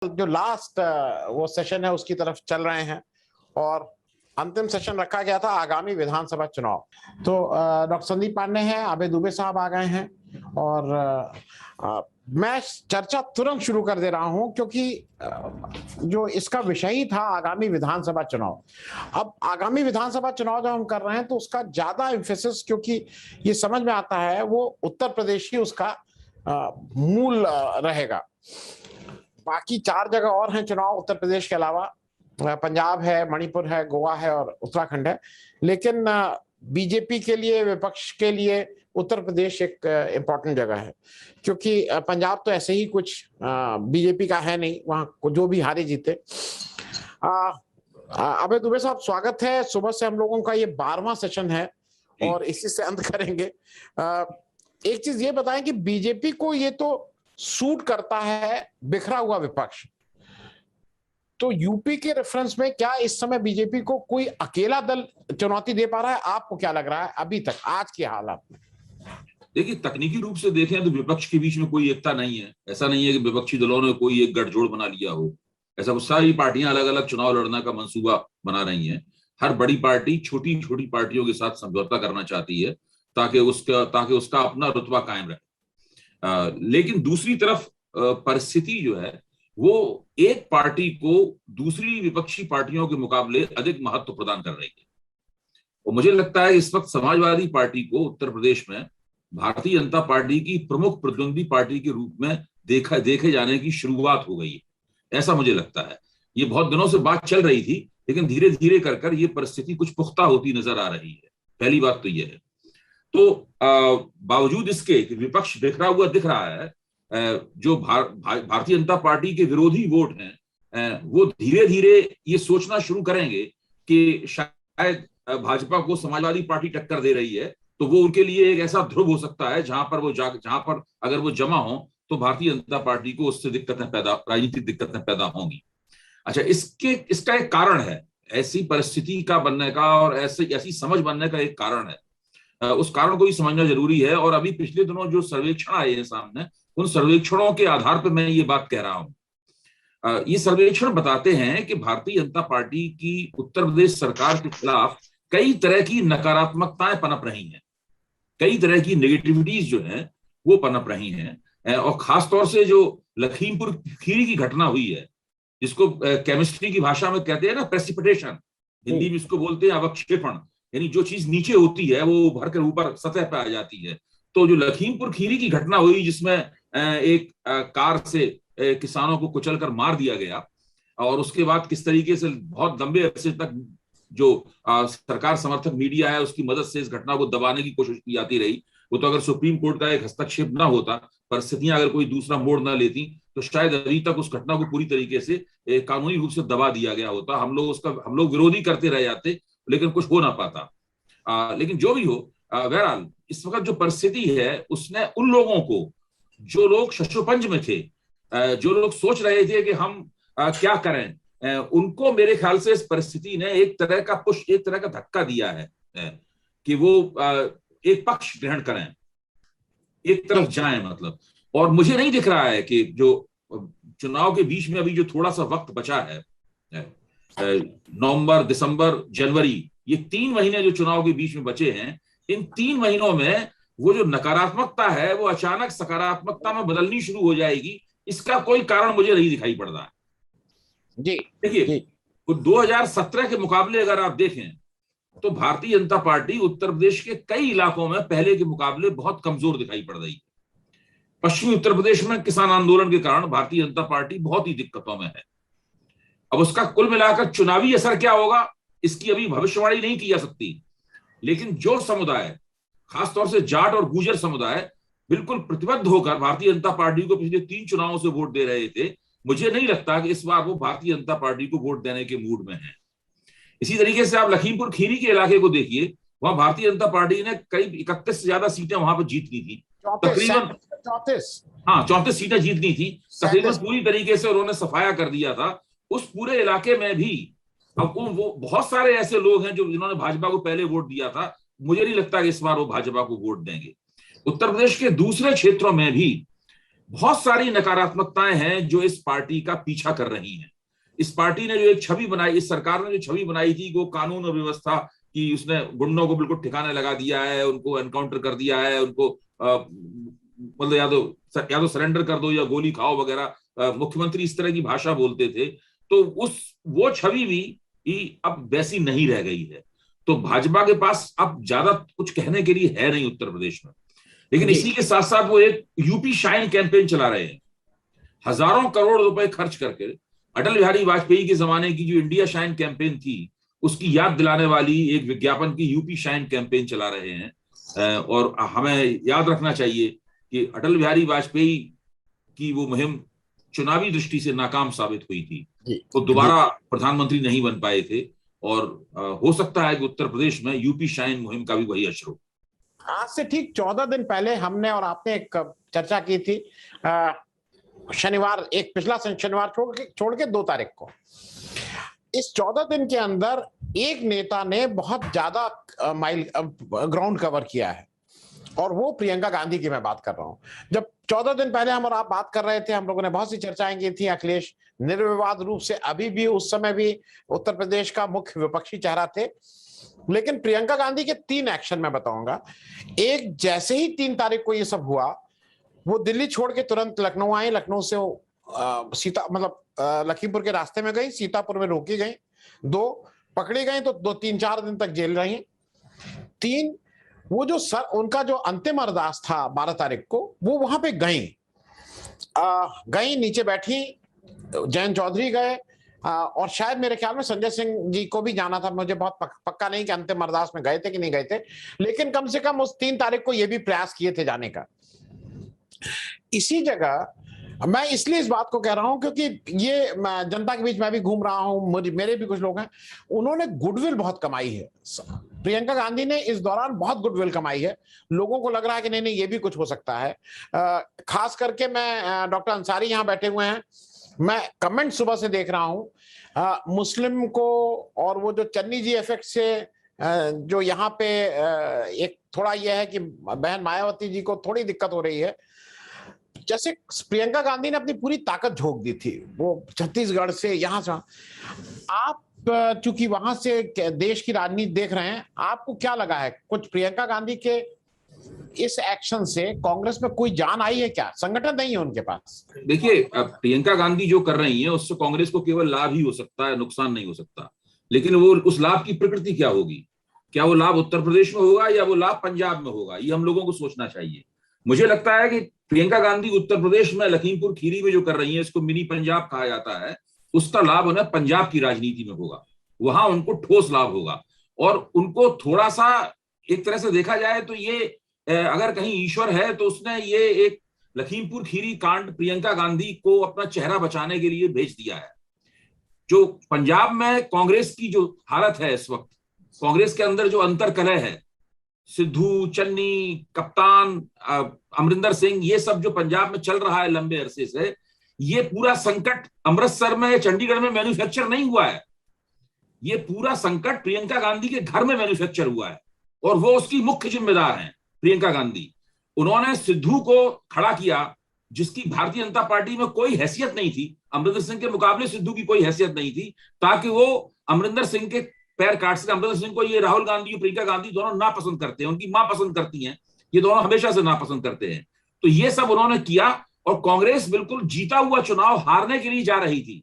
जो लास्ट वो सेशन है उसकी तरफ चल रहे हैं और अंतिम सेशन रखा गया था आगामी विधानसभा चुनाव। तो डॉक्टर संदीप पांडे हैं, आबे दुबे साहब आ गए हैं और मैं चर्चा तुरंत शुरू कर दे रहा हूं क्योंकि जो इसका विषय ही था आगामी विधानसभा चुनाव। अब आगामी विधानसभा चुनाव जब हम कर रहे हैं तो उसका ज्यादा एम्फेसिस, क्योंकि ये समझ में आता है, वो उत्तर प्रदेश ही उसका मूल रहेगा। बाकी 4 जगह और हैं चुनाव उत्तर प्रदेश के अलावा, पंजाब है, मणिपुर है, गोवा है और उत्तराखंड है। लेकिन बीजेपी के लिए, विपक्ष के लिए उत्तर प्रदेश एक इम्पोर्टेंट जगह है, क्योंकि पंजाब तो ऐसे ही कुछ बीजेपी का है नहीं, वहां जो भी हारे जीते। अबे दुबे साहब, स्वागत है। सुबह से हम लोगों का ये 12वां सेशन है और इसी से अंत करेंगे। एक चीज ये बताएं कि बीजेपी को ये तो सूट करता है बिखरा हुआ विपक्ष, तो यूपी के रेफरेंस में क्या इस समय बीजेपी को कोई अकेला दल चुनौती दे पा रहा है? आपको क्या लग रहा है अभी तक आज के हालात में? देखिए, तकनीकी रूप से देखें तो विपक्ष के बीच में कोई एकता नहीं है। ऐसा नहीं है कि विपक्षी दलों ने कोई एक गठजोड़ बना लिया हो। ऐसा सारी पार्टियां अलग अलग चुनाव लड़ने का मंसूबा बना रही हैं। हर बड़ी पार्टी छोटी छोटी पार्टियों के साथ समझौता करना चाहती है ताकि उसका अपना रुतबा कायम रहे। लेकिन दूसरी तरफ परिस्थिति जो है वो एक पार्टी को दूसरी विपक्षी पार्टियों के मुकाबले अधिक महत्व प्रदान कर रही है। और मुझे लगता है इस वक्त समाजवादी पार्टी को उत्तर प्रदेश में भारतीय जनता पार्टी की प्रमुख प्रतिद्वंदी पार्टी के रूप में देखे जाने की शुरुआत हो गई है, ऐसा मुझे लगता है। ये बहुत दिनों से बात चल रही थी, लेकिन धीरे धीरे कर ये परिस्थिति कुछ पुख्ता होती नजर आ रही है। पहली बात तो यह है। तो बावजूद इसके कि विपक्ष बिखरा हुआ दिख रहा है, जो भारतीय जनता पार्टी के विरोधी वोट हैं वो धीरे धीरे ये सोचना शुरू करेंगे कि शायद भाजपा को समाजवादी पार्टी टक्कर दे रही है, तो वो उनके लिए एक ऐसा ध्रुव हो सकता है जहां पर अगर वो जमा हो तो भारतीय जनता पार्टी को उससे राजनीतिक दिक्कतें पैदा होंगी। अच्छा, इसका एक कारण है, ऐसी परिस्थिति का बनने का और ऐसी समझ बनने का एक कारण है। उस कारण को भी समझना जरूरी है। और अभी पिछले दिनों जो सर्वेक्षण आए हैं सामने, उन सर्वेक्षणों के आधार पर मैं ये बात कह रहा हूं। ये सर्वेक्षण बताते हैं कि भारतीय जनता पार्टी की उत्तर प्रदेश सरकार के खिलाफ कई तरह की नकारात्मकताएं पनप रही हैं, कई तरह की नेगेटिविटीज जो है वो पनप रही हैं। और खासतौर से जो लखीमपुर खीरी की घटना हुई है, जिसको केमिस्ट्री की भाषा में कहते हैं ना प्रेसिपिटेशन, हिंदी में इसको बोलते हैं अवक्षेपण, यानी जो चीज नीचे होती है वो उभर कर ऊपर सतह पर आ जाती है। तो जो लखीमपुर खीरी की घटना हुई, जिसमें एक कार से किसानों को कुचलकर मार दिया गया, और उसके बाद किस तरीके से बहुत लंबे अरसे तक जो सरकार समर्थक मीडिया है उसकी मदद से इस घटना को दबाने की कोशिश की जाती रही, वो तो अगर सुप्रीम कोर्ट का एक हस्तक्षेप ना होता, परिस्थितियां अगर कोई दूसरा मोड़ ना लेती, तो शायद अभी तक उस घटना को पूरी तरीके से कानूनी रूप से दबा दिया गया होता। हम लोग विरोधी करते रह जाते, लेकिन कुछ हो ना पाता। लेकिन जो भी हो, बहरहाल इस वक्त जो परिस्थिति है उसने उन लोगों को, जो लोग शशोपंज में थे, जो लोग सोच रहे थे कि हम क्या करें, उनको मेरे ख्याल से इस परिस्थिति ने एक तरह का धक्का दिया है कि वो एक पक्ष ग्रहण करें, एक तरफ जाएं, मतलब। और मुझे नहीं दिख रहा है कि जो चुनाव के बीच में अभी जो थोड़ा सा वक्त बचा है, नवंबर, दिसंबर, जनवरी, ये 3 महीने जो चुनाव के बीच में बचे हैं, इन 3 महीनों में वो जो नकारात्मकता है वो अचानक सकारात्मकता में बदलनी शुरू हो जाएगी। इसका कोई कारण मुझे नहीं दिखाई पड़ रहा है। जी देखिए, 2017 के मुकाबले अगर आप देखें तो भारतीय जनता पार्टी उत्तर प्रदेश के कई इलाकों में पहले के मुकाबले बहुत कमजोर दिखाई पड़ रही है। पश्चिमी उत्तर प्रदेश में किसान आंदोलन के कारण भारतीय जनता पार्टी बहुत ही दिक्कतों में है। अब उसका कुल मिलाकर चुनावी असर क्या होगा, इसकी अभी भविष्यवाणी नहीं की जा सकती। लेकिन जो समुदाय, खासतौर से जाट और गुर्जर समुदाय, बिल्कुल प्रतिबद्ध होकर भारतीय जनता पार्टी को पिछले 3 चुनावों से वोट दे रहे थे, मुझे नहीं लगता कि इस बार वो भारतीय जनता पार्टी को वोट देने के मूड में है। इसी तरीके से आप लखीमपुर खीरी के इलाके को देखिए, वहां भारतीय जनता पार्टी ने करीब 31 से ज्यादा सीटें वहां पर जीत ली थी, तकरीबन 34 सीटें जीत ली थी, तकरीबन पूरी तरीके से उन्होंने सफाया कर दिया था। उस पूरे इलाके में भी अब वो बहुत सारे ऐसे लोग हैं जिन्होंने भाजपा को पहले वोट दिया था, मुझे नहीं लगता कि इस बार वो भाजपा को वोट देंगे। उत्तर प्रदेश के दूसरे क्षेत्रों में भी बहुत सारी नकारात्मकताएं हैं जो इस पार्टी का पीछा कर रही हैं। इस पार्टी ने जो एक छवि बनाई, इस सरकार ने जो छवि बनाई थी, वो कानून और व्यवस्था की, उसने गुंडों को बिल्कुल ठिकाने लगा दिया है, उनको एनकाउंटर कर दिया है, उनको मतलब या तो सरेंडर कर दो या गोली खाओ वगैरह, मुख्यमंत्री इस तरह की भाषा बोलते थे। तो वो छवि भी अब वैसी नहीं रह गई है। तो भाजपा के पास अब ज्यादा कुछ कहने के लिए है नहीं उत्तर प्रदेश में। लेकिन इसी के साथ साथ वो एक यूपी शाइन कैंपेन चला रहे हैं, हजारों करोड़ रुपए खर्च करके। अटल बिहारी वाजपेयी के जमाने की जो इंडिया शाइन कैंपेन थी, उसकी याद दिलाने वाली एक विज्ञापन की यूपी शाइन कैंपेन चला रहे हैं। और हमें याद रखना चाहिए कि अटल बिहारी वाजपेयी की वो मुहिम चुनावी दृष्टि से नाकाम साबित हुई थी, तो दोबारा प्रधानमंत्री नहीं बन पाए थे। और हो सकता है कि उत्तर प्रदेश में यूपी शाइन मुहिम का भी वही असर हो। आज से ठीक 14 दिन पहले हमने और आपने एक चर्चा की थी, शनिवार, एक पिछला शनिवार छोड़ के 2 तारीख को। इस 14 दिन के अंदर एक नेता ने बहुत ज्यादा माइल ग्राउंड कवर किया है, और वो प्रियंका गांधी की मैं बात कर रहा हूं। जब 14 दिन पहले हम और आप बात कर रहे थे, हम लोगों ने बहुत सी चर्चाएं की थी। अखिलेश निर्विवाद रूप से अभी भी, उस समय भी उत्तर प्रदेश का मुख्य विपक्षी चेहरा थे। लेकिन प्रियंका गांधी के 3 एक्शन मैं बताऊंगा। एक, जैसे ही 3 तारीख को ये सब हुआ, वो दिल्ली छोड़ के तुरंत लखनऊ आई। लखनऊ से लखीमपुर के रास्ते में गई, सीतापुर में रोकी गई, 2 पकड़ी गई, तो 2-3-4 दिन तक जेल रही। 3, वो जो उनका जो अंतिम अरदास था 12 तारीख को, वो वहां पे गई, नीचे बैठी, जयंत चौधरी गए, और शायद मेरे ख्याल में संजय सिंह जी को भी जाना था। मुझे बहुत पक्का नहीं कि अंतिम अरदास में गए थे कि नहीं गए थे, लेकिन कम से कम उस 3 तारीख को ये भी प्रयास किए थे जाने का। इसी जगह मैं इसलिए इस बात को कह रहा हूं क्योंकि ये जनता के बीच मैं भी घूम रहा हूं, मेरे भी कुछ लोग हैं, उन्होंने गुडविल बहुत कमाई है। प्रियंका गांधी ने इस दौरान बहुत गुडविल कमाई है। लोगों को लग रहा है कि नहीं नहीं, ये भी कुछ हो सकता है। खास करके मैं, डॉक्टर अंसारी यहाँ बैठे हुए हैं, मैं कमेंट सुबह से देख रहा हूं, मुस्लिम को, और वो जो चन्नी जी इफेक्ट से जो यहाँ पे एक थोड़ा यह है कि बहन मायावती जी को थोड़ी दिक्कत हो रही है। जैसे प्रियंका गांधी ने अपनी पूरी ताकत झोंक दी थी, वो छत्तीसगढ़ से, यहां से। आप चूंकि वहां से देश की राजनीति देख रहे हैं, आपको क्या लगा है, कुछ प्रियंका गांधी के इस एक्शन से कांग्रेस में कोई जान आई है क्या? संगठन नहीं है उनके पास। देखिए, प्रियंका गांधी जो कर रही है उससे कांग्रेस को केवल लाभ ही हो सकता है, नुकसान नहीं हो सकता। लेकिन वो उस लाभ की प्रकृति क्या होगी? क्या वो लाभ उत्तर प्रदेश में होगा या वो लाभ पंजाब में होगा? ये हम लोगों को सोचना चाहिए। मुझे लगता है कि प्रियंका गांधी उत्तर प्रदेश में लखीमपुर खीरी में जो कर रही है, इसको मिनी पंजाब कहा जाता है, उसका लाभ उन्हें पंजाब की राजनीति में होगा। वहां उनको ठोस लाभ होगा। और उनको थोड़ा सा, एक तरह से देखा जाए तो ये, अगर कहीं ईश्वर है तो उसने ये एक लखीमपुर खीरी कांड प्रियंका गांधी को अपना चेहरा बचाने के लिए भेज दिया है। जो पंजाब में कांग्रेस की जो हालत है इस वक्त, कांग्रेस के अंदर जो अंतर कलह है, सिद्धू, चन्नी, कप्तान, अमरिंदर सिंह, ये सब जो पंजाब में चल रहा है लंबे अरसे से, ये पूरा संकट अमृतसर में, चंडीगढ़ में मैन्युफैक्चर नहीं हुआ है। ये पूरा संकट प्रियंका गांधी के घर में मैन्युफैक्चर हुआ है, और वो उसकी मुख्य जिम्मेदार हैं प्रियंका गांधी। उन्होंने सिद्धू को खड़ा किया, जिसकी भारतीय जनता पार्टी में कोई हैसियत नहीं थी। अमरिंदर सिंह के मुकाबले सिद्धू की कोई हैसियत नहीं थी, ताकि वो अमरिंदर सिंह के पैर काट सके। अमरिंदर सिंह को ये राहुल गांधी और प्रियंका गांधी दोनों नापसंद करते हैं, उनकी मां पसंद करती हैं, ये दोनों हमेशा से नापसंद करते हैं। तो ये सब उन्होंने किया, और कांग्रेस बिल्कुल जीता हुआ चुनाव हारने के लिए जा रही थी।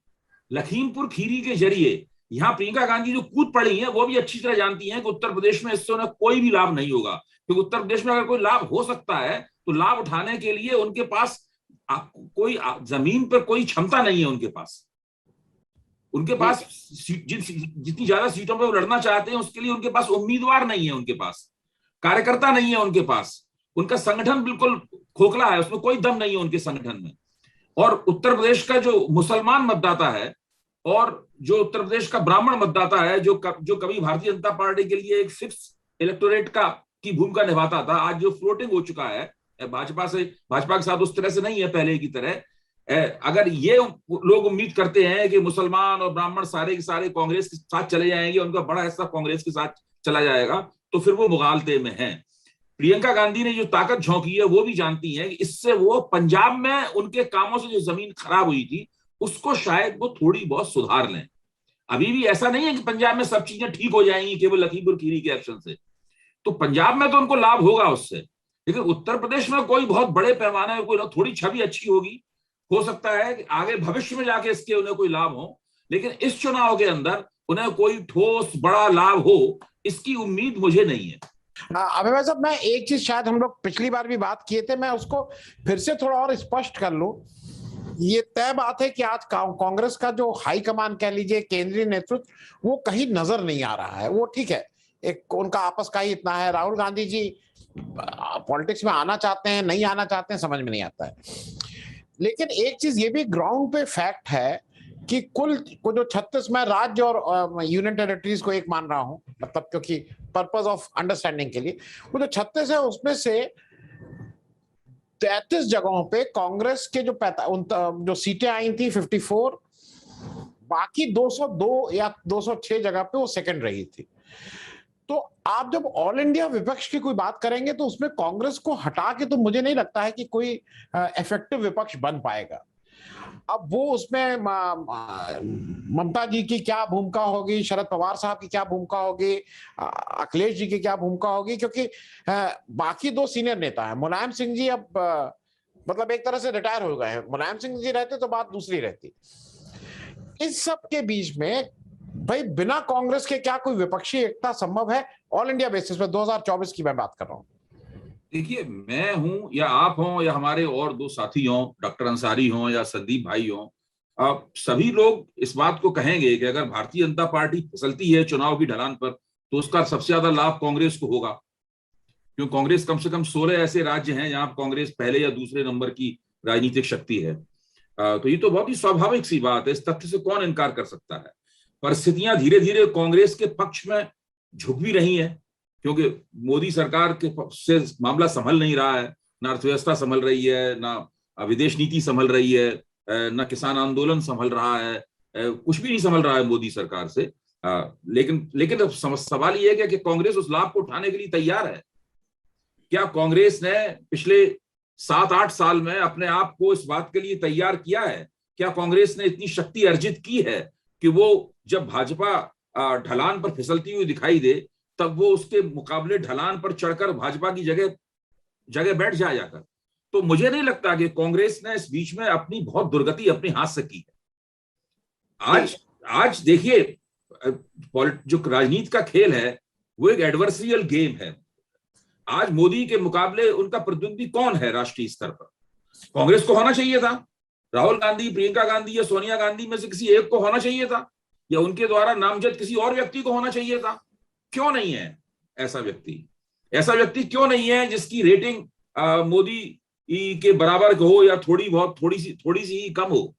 लखीमपुर खीरी के जरिए यहां प्रियंका गांधी जो कूद पड़ी है, वो भी अच्छी तरह जानती हैं कि उत्तर प्रदेश में इससे उन्हें कोई भी लाभ नहीं होगा। क्योंकि उत्तर प्रदेश में अगर कोई लाभ हो सकता है तो लाभ उठाने के लिए उनके पास कोई जमीन पर कोई क्षमता नहीं है। उनके पास जितनी ज्यादा सीटों पर वो लड़ना चाहते हैं, उसके लिए उनके पास उम्मीदवार नहीं है, उनके पास कार्यकर्ता नहीं है, उनके पास उनका संगठन बिल्कुल खोखला है, उसमें कोई दम नहीं है उनके संगठन में। और उत्तर प्रदेश का जो मुसलमान मतदाता है और जो उत्तर प्रदेश का ब्राह्मण मतदाता है, जो कभी भारतीय जनता पार्टी के लिए एक फिक्स इलेक्टोरेट की भूमिका निभाता था, आज जो फ्लोटिंग हो चुका है भाजपा के साथ उस तरह से नहीं है पहले की तरह। अगर ये लोग उम्मीद करते हैं कि मुसलमान और ब्राह्मण सारे के सारे कांग्रेस के साथ चले जाएंगे, उनका बड़ा हिस्सा कांग्रेस के साथ चला जाएगा, तो फिर वो मुगालते में हैं। प्रियंका गांधी ने जो ताकत झोंकी है वो भी जानती है कि इससे वो पंजाब में उनके कामों से जो जमीन खराब हुई थी उसको शायद वो थोड़ी बहुत सुधार लें। अभी भी ऐसा नहीं है कि पंजाब में सब चीजें ठीक हो जाएंगी केवल लखीमपुर खीरी के एक्शन से, तो पंजाब में तो उनको लाभ होगा उससे, लेकिन उत्तर प्रदेश में कोई बहुत बड़े पैमाने में कोई थोड़ी छवि अच्छी होगी, हो सकता है कि आगे भविष्य में जाके इसके उन्हें कोई लाभ हो, लेकिन इस चुनाव के अंदर उन्हें कोई ठोस बड़ा लाभ हो इसकी उम्मीद मुझे नहीं है। अबे भाई साहब, मैं एक चीज शायद हम लोग पिछली बार भी बात किए थे, मैं उसको फिर से थोड़ा और स्पष्ट कर लूं। ये तय बात है कि आज कांग्रेस का जो हाईकमान कह लीजिए, केंद्रीय नेतृत्व, वो कहीं नजर नहीं आ रहा है। वो ठीक है, एक उनका आपस का ही इतना है। राहुल गांधी जी पॉलिटिक्स में आना चाहते हैं, नहीं आना चाहते हैं, समझ में नहीं आता है। लेकिन एक चीज ये भी ग्राउंड पे फैक्ट है कि कुल को जो 36 में राज्य और यूनियन टेरिटरीज को एक मान रहा हूं, मतलब क्योंकि पर्पस ऑफ अंडरस्टैंडिंग के लिए, वो जो 36 है उसमें से 33 जगहों पे कांग्रेस के जो सीटें आई थी 54, बाकी 202 या 206 जगह पे वो सेकंड रही थी। तो आप जब ऑल इंडिया विपक्ष की कोई बात करेंगे तो उसमें कांग्रेस को हटा के तो मुझे नहीं लगता है कि कोई इफेक्टिव विपक्ष बन पाएगा। अब वो उसमें ममता जी की क्या भूमिका होगी, शरद पवार साहब की क्या भूमिका होगी, अखिलेश जी की क्या भूमिका होगी, क्योंकि बाकी दो सीनियर नेता हैं। मुलायम सिंह जी अब मतलब एक तरह से रिटायर हो गए हैं। मुलायम सिंह जी रहते तो बात दूसरी रहती। इस सब के बीच में भाई बिना कांग्रेस के क्या कोई विपक्षी एकता संभव है ऑल इंडिया बेसिस पे? 2024 की मैं बात कर रहा हूं। देखिए, मैं हूं या आप हों या हमारे और दो साथी हों, डॉक्टर अंसारी हों या संदीप भाई हों, आप सभी लोग इस बात को कहेंगे कि अगर भारतीय जनता पार्टी फिसलती है चुनाव की ढलान पर तो उसका सबसे ज्यादा लाभ कांग्रेस को होगा, क्योंकि कांग्रेस कम से कम 16 ऐसे राज्य हैं जहां कांग्रेस पहले या दूसरे नंबर की राजनीतिक शक्ति है। तो ये तो बहुत ही स्वाभाविक सी बात है, इस तथ्य से कौन इनकार कर सकता है। परिस्थितियां धीरे धीरे कांग्रेस के पक्ष में झुक भी रही हैं, क्योंकि मोदी सरकार के से मामला संभल नहीं रहा है, ना अर्थव्यवस्था संभल रही है, ना विदेश नीति संभल रही है, ना किसान आंदोलन संभल रहा है, कुछ भी नहीं संभल रहा है मोदी सरकार से। लेकिन अब सवाल ये है कि कांग्रेस उस लाभ को उठाने के लिए तैयार है क्या? कांग्रेस ने पिछले 7-8 साल में अपने आप को इस बात के लिए तैयार किया है? क्या कांग्रेस ने इतनी शक्ति अर्जित की है कि वो जब भाजपा ढलान पर फिसलती हुई दिखाई दे तब वो उसके मुकाबले ढलान पर चढ़कर भाजपा की जगह बैठ जाकर? तो मुझे नहीं लगता कि कांग्रेस ने इस बीच में अपनी बहुत दुर्गति अपने हाथ से की है। आज देखिए, जो राजनीति का खेल है वो एक एडवर्सरियल गेम है। आज मोदी के मुकाबले उनका प्रतिद्वंदी कौन है राष्ट्रीय स्तर पर? कांग्रेस को होना चाहिए था। राहुल गांधी, प्रियंका गांधी या सोनिया गांधी में से किसी एक को होना चाहिए था, या उनके द्वारा नामजद किसी और व्यक्ति को होना चाहिए था। क्यों नहीं है ऐसा व्यक्ति? ऐसा व्यक्ति क्यों नहीं है जिसकी रेटिंग मोदी के बराबर हो या थोड़ी सी ही कम हो?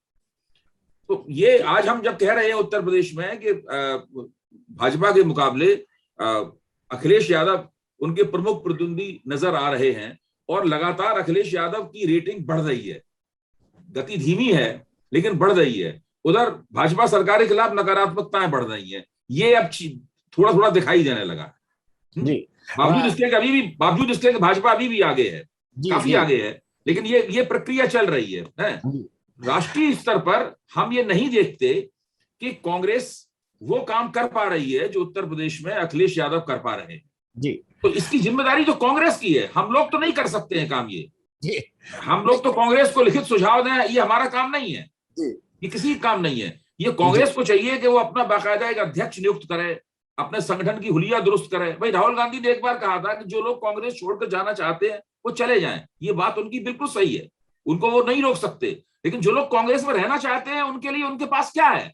तो ये आज हम जब कह रहे हैं उत्तर प्रदेश में कि भाजपा के मुकाबले अखिलेश यादव उनके प्रमुख प्रतिद्वंदी नजर आ रहे हैं, और लगातार अखिलेश यादव की रेटिंग बढ़ रही है, गति धीमी है लेकिन बढ़ रही है। उधर भाजपा सरकार के खिलाफ नकारात्मकताएं बढ़ रही हैं, ये अब थोड़ा थोड़ा दिखाई देने लगा जी। बावजूद इसके भाजपा अभी भी आगे है, काफी आगे है, लेकिन ये प्रक्रिया चल रही है। राष्ट्रीय स्तर पर हम ये नहीं देखते कि कांग्रेस वो काम कर पा रही है जो उत्तर प्रदेश में अखिलेश यादव कर पा रहे हैं जी। तो इसकी जिम्मेदारी तो कांग्रेस की है, हम लोग तो नहीं कर सकते हैं काम ये। हम लोग तो कांग्रेस को लिखित सुझाव दें, ये हमारा काम नहीं है, ये किसी का काम नहीं है। ये कांग्रेस को चाहिए कि वो अपना बाकायदा एक अध्यक्ष नियुक्त करे, अपने संगठन की हुलिया दुरुस्त करे। भाई राहुल गांधी ने एक बार कहा था कि जो लोग कांग्रेस छोड़कर जाना चाहते हैं वो चले जाएं, ये बात उनकी बिल्कुल सही है, उनको वो नहीं रोक सकते। लेकिन जो लोग कांग्रेस में रहना चाहते हैं उनके लिए उनके पास क्या है?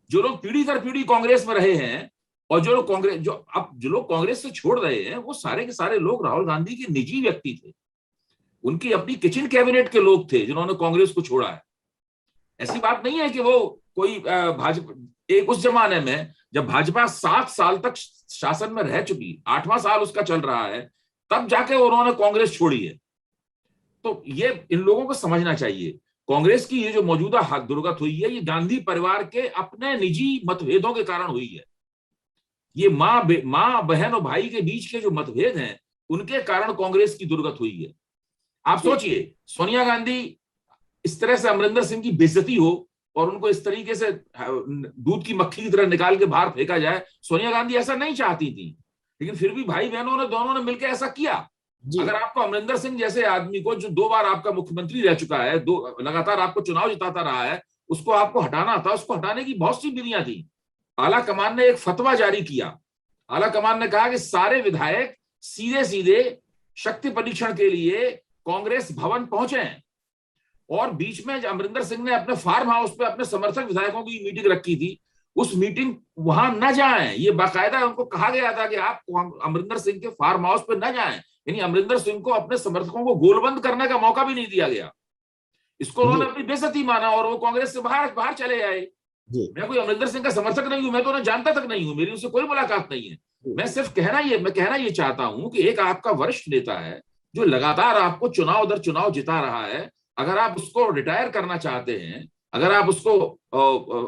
जो लोग पीढ़ी दर पीढ़ी कांग्रेस में रहे हैं और जो लोग कांग्रेस से छोड़ रहे हैं वो सारे के सारे लोग राहुल गांधी के निजी व्यक्ति थे, उनकी अपनी किचन कैबिनेट के लोग थे जिन्होंने कांग्रेस को छोड़ा है। ऐसी बात नहीं है कि वो कोई भाजपा, एक उस जमाने में जब भाजपा 7 साल तक शासन में रह चुकी, 8वां साल उसका चल रहा है, तब जाके उन्होंने कांग्रेस छोड़ी है। तो ये इन लोगों को समझना चाहिए, कांग्रेस की ये जो मौजूदा दुर्गत हुई है ये गांधी परिवार के अपने निजी मतभेदों के कारण हुई है। ये माँ बहन और भाई के बीच के जो मतभेद हैं उनके कारण कांग्रेस की दुर्गत हुई है। आप सोचिए, सोनिया गांधी इस तरह से अमरिंदर सिंह की बेइज्जती हो और उनको इस तरीके से दूध की मक्खी की तरह निकाल के बाहर फेंका जाए, सोनिया गांधी ऐसा नहीं चाहती थी, लेकिन फिर भी भाई बहनों ने दोनों ने मिलकर ऐसा किया। अगर आपको अमरिंदर सिंह जैसे आदमी को, जो 2 बार आपका मुख्यमंत्री रह चुका है, लगातार आपको चुनाव जिताता रहा है, उसको आपको हटाना था, उसको हटाने की बहुत सी विधियां थी। आला कमान ने एक फतवा जारी किया। आला कमान ने कहा कि सारे विधायक सीधे सीधे शक्ति परीक्षण के लिए कांग्रेस भवन पहुंचे, और बीच में अमरिंदर सिंह ने अपने फार्म हाउस पे अपने समर्थक विधायकों की मीटिंग रखी थी, उस मीटिंग वहां न जाएं। ये बाकायदा उनको कहा गया था कि आप अमरिंदर सिंह के फार्म हाउस पे न जाएं, यानी अमरिंदर सिंह को अपने समर्थकों को गोलबंद करने का मौका भी नहीं दिया गया। इसको उन्होंने अपनी बेइज्जती माना और वो कांग्रेस से बाहर चले आए। मैं कोई अमरिंदर सिंह का समर्थक नहीं हूं, मैं तो उन्हें जानता तक नहीं हूं, मेरी उनसे कोई मुलाकात नहीं है। मैं सिर्फ कहना ये चाहता हूं कि एक आपका वरिष्ठ नेता है जो लगातार आपको चुनाव दर चुनाव जिता रहा है, अगर आप उसको रिटायर करना चाहते हैं, अगर आप उसको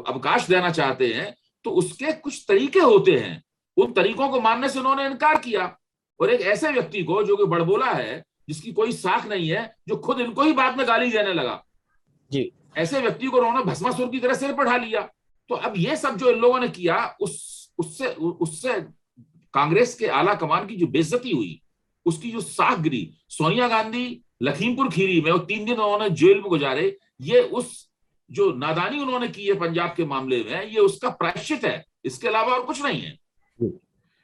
अवकाश देना चाहते हैं, तो उसके कुछ तरीके होते हैं, उन तरीकों को मानने से उन्होंने इनकार किया। और एक ऐसे व्यक्ति को जो कि बड़बोला है, जिसकी कोई साख नहीं है, जो खुद इनको ही बाद में गाली देने लगा जी, ऐसे व्यक्ति को उन्होंने भस्मासुर की तरह सिर पर ढा लिया। तो अब ये सब जो इन लोगों ने किया, उससे कांग्रेस के आला कमान की जो बेइज्जती हुई, उसकी जो साख गिरी। सोनिया गांधी लखीमपुर खीरी में, और 3 दिन उन्होंने जेल में गुजारे, ये उस जो नादानी उन्होंने की है पंजाब के मामले में, ये उसका प्रायश्चित है, इसके अलावा और कुछ नहीं है।